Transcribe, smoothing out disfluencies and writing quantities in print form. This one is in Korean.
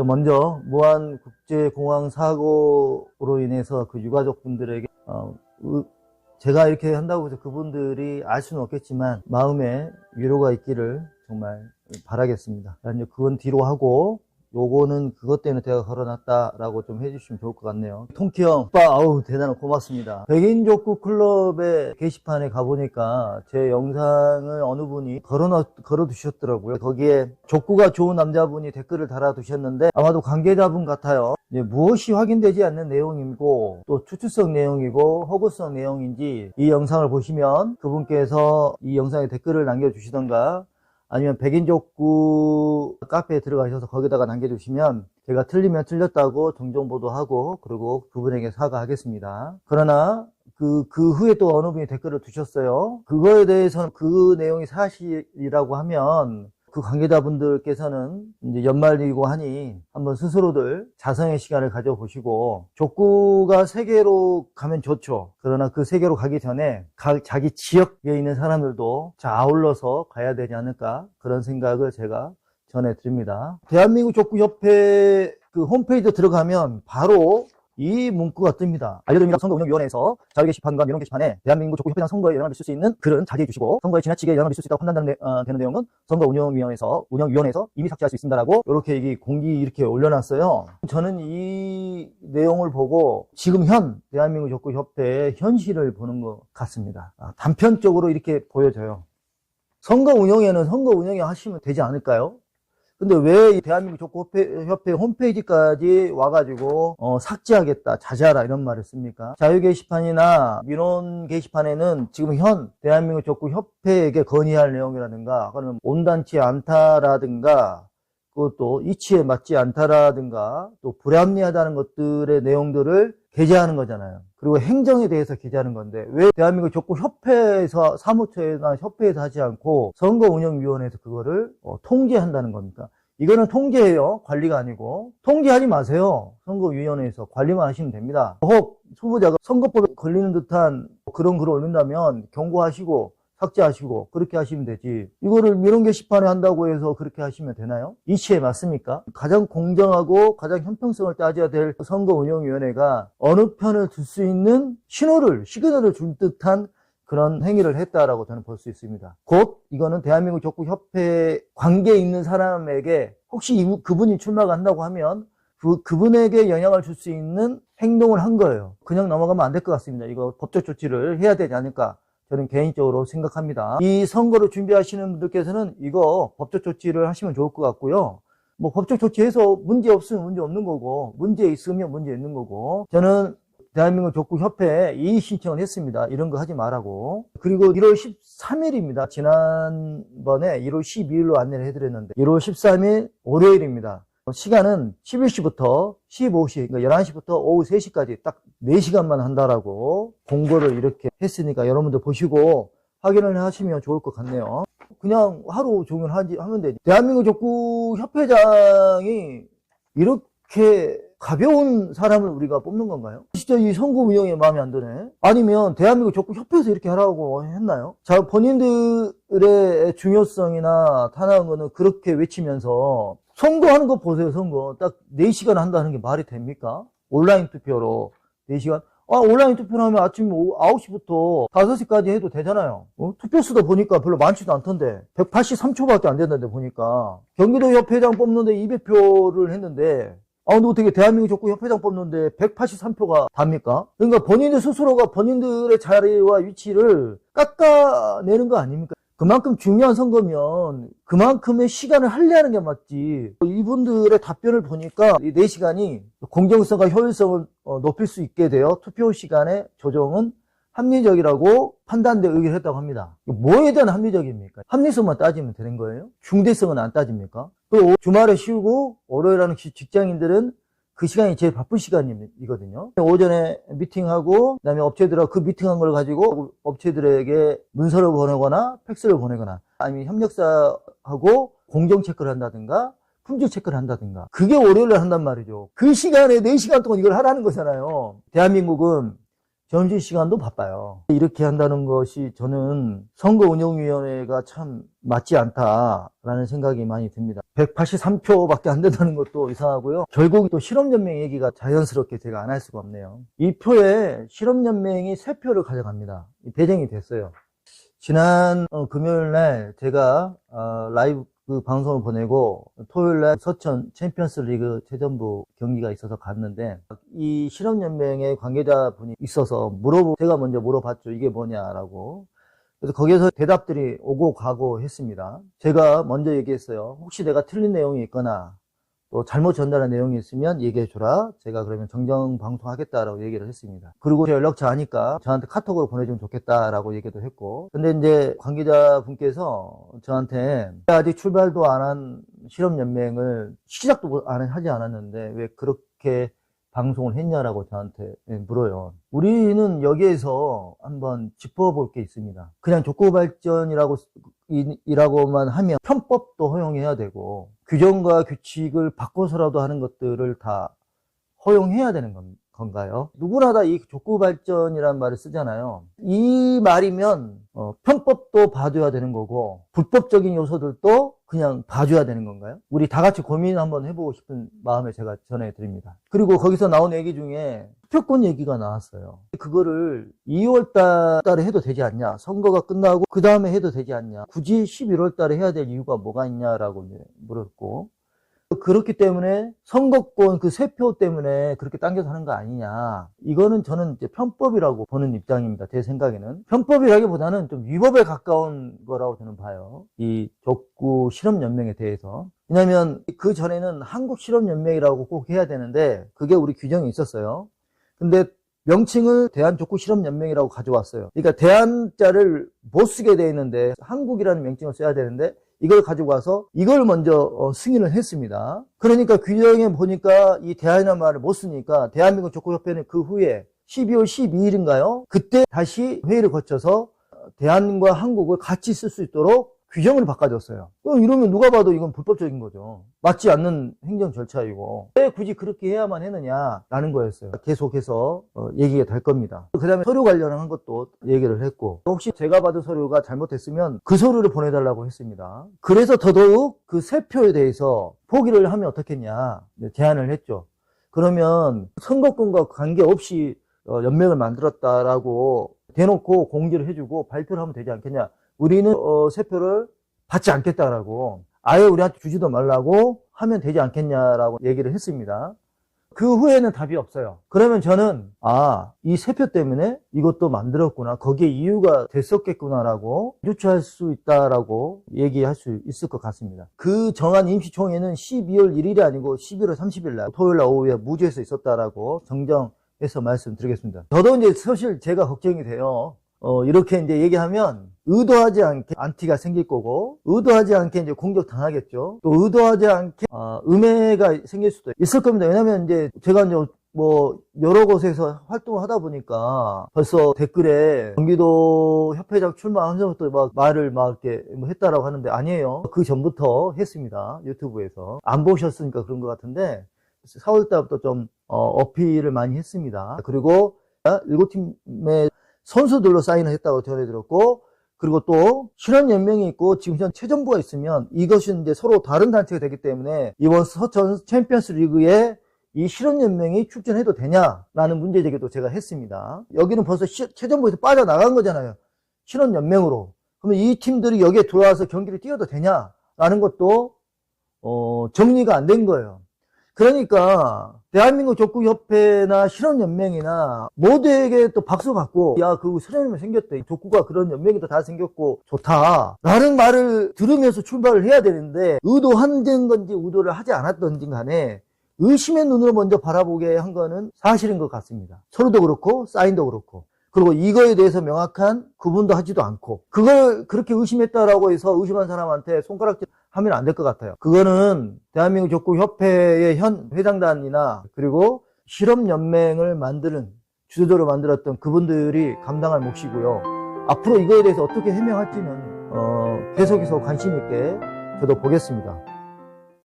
먼저 무안국제공항 사고로 인해서 그 유가족분들에게 제가 이렇게 한다고 해서 그분들이 알 수는 없겠지만 마음에 위로가 있기를 정말 바라겠습니다. 이제 그건 뒤로 하고 요거는 그것 때문에 제가 걸어놨다라고 좀 해주시면 좋을 것 같네요. 통키 형, 오빠, 아우, 대단히 고맙습니다. 백인 족구 클럽의 게시판에 가보니까 제 영상을 어느 분이 걸어두셨더라고요. 거기에 족구가 좋은 남자분이 댓글을 달아두셨는데 아마도 관계자분 같아요. 무엇이 확인되지 않는 내용이고 또 추측성 내용이고 허구성 내용인지 이 영상을 보시면 그분께서 이 영상에 댓글을 남겨주시던가 아니면 백인족구 카페에 들어가셔서 거기다가 남겨주시면 제가 틀리면 틀렸다고 정정보도하고 그리고 그분에게 사과하겠습니다. 그러나 그 후에 또 어느 분이 댓글을 두셨어요. 그거에 대해서는 그 내용이 사실이라고 하면 그 관계자분들께서는 이제 연말이고 하니 한번 스스로들 자성의 시간을 가져보시고 족구가 세계로 가면 좋죠. 그러나 그 세계로 가기 전에 자기 지역에 있는 사람들도 아울러서 가야 되지 않을까 그런 생각을 제가 전해드립니다. 대한민국 족구협회 그 홈페이지에 들어가면 바로 이 문구가 뜹니다. 알려드립니다. 선거운영위원회에서 자유 게시판과 민원 게시판에 대한민국 족구협회장 선거에 영향을 미칠 수 있는 글은 자제해 주시고 선거에 지나치게 영향을 미칠 수 있다고 판단되는 내용은 선거운영위원회에서 이미 삭제할 수 있습니다라고 이렇게 공기 이렇게 올려놨어요. 저는 이 내용을 보고 지금 대한민국 족구협회의 현실을 보는 것 같습니다. 단편적으로 이렇게 보여져요. 선거 운영에 하시면 되지 않을까요? 근데 왜 대한민국 족구협회 홈페이지까지 와가지고 삭제하겠다, 자제하라 이런 말을 씁니까? 자유 게시판이나 민원 게시판에는 지금 대한민국 족구협회에게 건의할 내용이라든가 그러면 온당치 않다라든가 그것도 이치에 맞지 않다라든가 또 불합리하다는 것들의 내용들을 게재하는 거잖아요. 그리고 행정에 대해서 게재하는 건데 왜 대한민국 족구협회에서 사무처나 협회에서 하지 않고 선거운영위원회에서 그거를 통제한다는 겁니까? 이거는 통제예요. 관리가 아니고. 통제하지 마세요. 선거위원회에서 관리만 하시면 됩니다. 혹 후보자가 선거법에 걸리는 듯한 그런 글을 올린다면 경고하시고 삭제하시고 그렇게 하시면 되지. 이거를 민원 게시판에 한다고 해서 그렇게 하시면 되나요? 이치에 맞습니까? 가장 공정하고 가장 형평성을 따져야 될 선거운영위원회가 어느 편을 들 수 있는 시그널을 줄 듯한 그런 행위를 했다라고 저는 볼 수 있습니다. 곧 이거는 대한민국 족구협회 관계에 있는 사람에게 혹시 그분이 출마가 한다고 하면 그분에게 영향을 줄 수 있는 행동을 한 거예요. 그냥 넘어가면 안 될 것 같습니다. 이거 법적 조치를 해야 되지 않을까 저는 개인적으로 생각합니다. 이 선거를 준비하시는 분들께서는 이거 법적 조치를 하시면 좋을 것 같고요. 뭐 법적 조치해서 문제 없으면 문제 없는 거고 문제 있으면 문제 있는 거고 저는 대한민국 족구협회에 이의 신청을 했습니다. 이런 거 하지 말라고. 그리고 1월 13일입니다. 지난번에 1월 12일로 안내를 해드렸는데 1월 13일 월요일입니다. 시간은 11시부터 15시, 그러니까 11시부터 오후 3시까지 딱 4시간만 한다라고 공고를 이렇게 했으니까 여러분들 보시고 확인을 하시면 좋을 것 같네요. 그냥 하루 종일 하면 되지. 대한민국 족구협회장이 이렇게 가벼운 사람을 우리가 뽑는 건가요? 진짜 이 선거 운영에 마음에 안 드네. 아니면 대한민국 족구협회에서 이렇게 하라고 했나요? 자, 본인들의 중요성이나 탄압한 거는 그렇게 외치면서 선거하는 거 보세요. 선거 딱 4시간 한다는 게 말이 됩니까? 온라인 투표로 4시간? 온라인 투표를 하면 아침 9시부터 5시까지 해도 되잖아요. 투표 수도 보니까 별로 많지도 않던데 183초밖에 안 됐는데 보니까 경기도 협회장 뽑는데 200표를 했는데 근데 어떻게 대한민국 족구 협회장 뽑는데 183표가 답니까? 그러니까 본인들 스스로가 본인들의 자리와 위치를 깎아내는 거 아닙니까? 그만큼 중요한 선거면 그만큼의 시간을 할애하는 게 맞지. 이분들의 답변을 보니까 이 4시간이 공정성과 효율성을 높일 수 있게 되어 투표 시간의 조정은 합리적이라고 판단돼 의결했다고 합니다. 뭐에 대한 합리적입니까? 합리성만 따지면 되는 거예요? 중대성은 안 따집니까? 또 주말에 쉬고 월요일 하는 직장인들은 그 시간이 제일 바쁜 시간이거든요. 오전에 미팅하고 그다음에 업체들하고 그 미팅한 걸 가지고 업체들에게 문서를 보내거나 팩스를 보내거나 아니면 협력사하고 공정 체크를 한다든가 품질 체크를 한다든가 그게 월요일날 한단 말이죠. 그 시간에 4시간 동안 이걸 하라는 거잖아요. 대한민국은 점심시간도 바빠요. 이렇게 한다는 것이 저는 선거운영위원회가 참 맞지 않다라는 생각이 많이 듭니다. 183표밖에 안 된다는 것도 이상하고요. 결국 또 실업연맹 얘기가 자연스럽게 제가 안 할 수가 없네요. 이 표에 실업연맹이 3표를 가져갑니다. 배정이 됐어요. 지난 금요일 날 제가 라이브 방송을 보내고 토요일 날 서천 챔피언스 리그 최전부 경기가 있어서 갔는데 이 실업연맹의 관계자분이 있어서 제가 먼저 물어봤죠. 이게 뭐냐라고. 그래서 거기에서 대답들이 오고 가고 했습니다. 제가 먼저 얘기했어요. 혹시 내가 틀린 내용이 있거나 또 잘못 전달한 내용이 있으면 얘기해 주라. 제가 그러면 정정 방송하겠다라고 얘기를 했습니다. 그리고 연락처 아니까 저한테 카톡으로 보내주면 좋겠다라고 얘기도 했고. 근데 이제 관계자분께서 저한테 아직 출발도 안 한 실업연맹을 시작도 하지 않았는데 왜 그렇게 방송을 했냐라고 저한테 물어요. 우리는 여기에서 한번 짚어볼 게 있습니다. 그냥 족구발전이라고만 하면 편법도 허용해야 되고 규정과 규칙을 바꿔서라도 하는 것들을 다 허용해야 되는 건가요? 누구나 다 이 족구발전이라는 말을 쓰잖아요. 이 말이면 편법도 봐줘야 되는 거고 불법적인 요소들도 그냥 봐줘야 되는 건가요? 우리 다 같이 고민 한번 해보고 싶은 마음에 제가 전해드립니다. 그리고 거기서 나온 얘기 중에 투표권 얘기가 나왔어요. 그거를 2월 달에 해도 되지 않냐? 선거가 끝나고 그 다음에 해도 되지 않냐? 굳이 11월 달에 해야 될 이유가 뭐가 있냐라고 물었고, 그렇기 때문에 선거권 그 3표 때문에 그렇게 당겨서 하는 거 아니냐. 이거는 저는 이제 편법이라고 보는 입장입니다. 제 생각에는. 편법이라기보다는 좀 위법에 가까운 거라고 저는 봐요. 이 족구 실업연맹에 대해서. 왜냐면 그 전에는 한국실업연맹이라고 꼭 해야 되는데 그게 우리 규정이 있었어요. 근데 명칭을 대한족구실업연맹이라고 가져왔어요. 그러니까 대한자를 못 쓰게 돼 있는데 한국이라는 명칭을 써야 되는데 이걸 가지고 와서 이걸 먼저 승인을 했습니다. 그러니까 규정에 보니까 이 대한이라는 말을 못 쓰니까 대한민국 족구협회는 그 후에 12월 12일인가요? 그때 다시 회의를 거쳐서 대한과 한국을 같이 쓸 수 있도록 규정을 바꿔줬어요. 이러면 누가 봐도 이건 불법적인 거죠. 맞지 않는 행정 절차이고 왜 굳이 그렇게 해야만 했느냐라는 거였어요. 계속해서 얘기가 될 겁니다. 그 다음에 서류 관련한 것도 얘기를 했고 혹시 제가 받은 서류가 잘못됐으면 그 서류를 보내달라고 했습니다. 그래서 더더욱 그 3표에 대해서 포기를 하면 어떻겠냐 제안을 했죠. 그러면 선거권과 관계없이 연맹을 만들었다라고 대놓고 공지를 해주고 발표를 하면 되지 않겠냐. 우리는 3표를 받지 않겠다라고 아예 우리한테 주지도 말라고 하면 되지 않겠냐라고 얘기를 했습니다. 그 후에는 답이 없어요. 그러면 저는 이 3표 때문에 이것도 만들었구나. 거기에 이유가 됐었겠구나라고 유추할 수 있다라고 얘기할 수 있을 것 같습니다. 그 정한 임시총회는 12월 1일이 아니고 11월 30일 날 토요일 날 오후에 무주에서 있었다라고 정정해서 말씀드리겠습니다. 저도 이제 사실 제가 걱정이 돼요. 이렇게 이제 얘기하면 의도하지 않게 안티가 생길 거고, 의도하지 않게 이제 공격당하겠죠. 또 의도하지 않게, 음해가 생길 수도 있을 겁니다. 왜냐면 이제 제가 이제 여러 곳에서 활동을 하다 보니까 벌써 댓글에 경기도 협회장 출마하면서부터 말을 이렇게 했다라고 하는데 아니에요. 그 전부터 했습니다. 유튜브에서. 안 보셨으니까 그런 것 같은데, 4월 달부터 좀, 어필을 많이 했습니다. 그리고 7팀의 선수들로 사인을 했다고 전해들었고, 그리고 또 실업연맹이 있고 지금 현 최전부가 있으면 이것이 이제 서로 다른 단체가 되기 때문에 이번 서천 챔피언스 리그에 이 실업연맹이 출전해도 되냐라는 문제 제기도 제가 했습니다. 여기는 벌써 최전부에서 빠져나간 거잖아요. 실업연맹으로. 그러면 이 팀들이 여기에 들어와서 경기를 뛰어도 되냐라는 것도 정리가 안 된 거예요. 그러니까 대한민국 족구협회나 실업연맹이나 모두에게 또 박수 받고 그 실업연맹 생겼대. 족구가 그런 연맹이 다 생겼고 좋다 라는 말을 들으면서 출발을 해야 되는데 의도한 건지 의도를 하지 않았던지 간에 의심의 눈으로 먼저 바라보게 한 거는 사실인 것 같습니다. 서류도 그렇고 사인도 그렇고 그리고 이거에 대해서 명확한 구분도 하지도 않고 그걸 그렇게 의심했다라고 해서 의심한 사람한테 손가락질 하면 안 될 것 같아요. 그거는 대한민국 족구협회의 현 회장단이나 그리고 실업연맹을 주도적으로 만들었던 그분들이 감당할 몫이고요. 앞으로 이거에 대해서 어떻게 해명할지는 계속해서 관심 있게 저도 보겠습니다.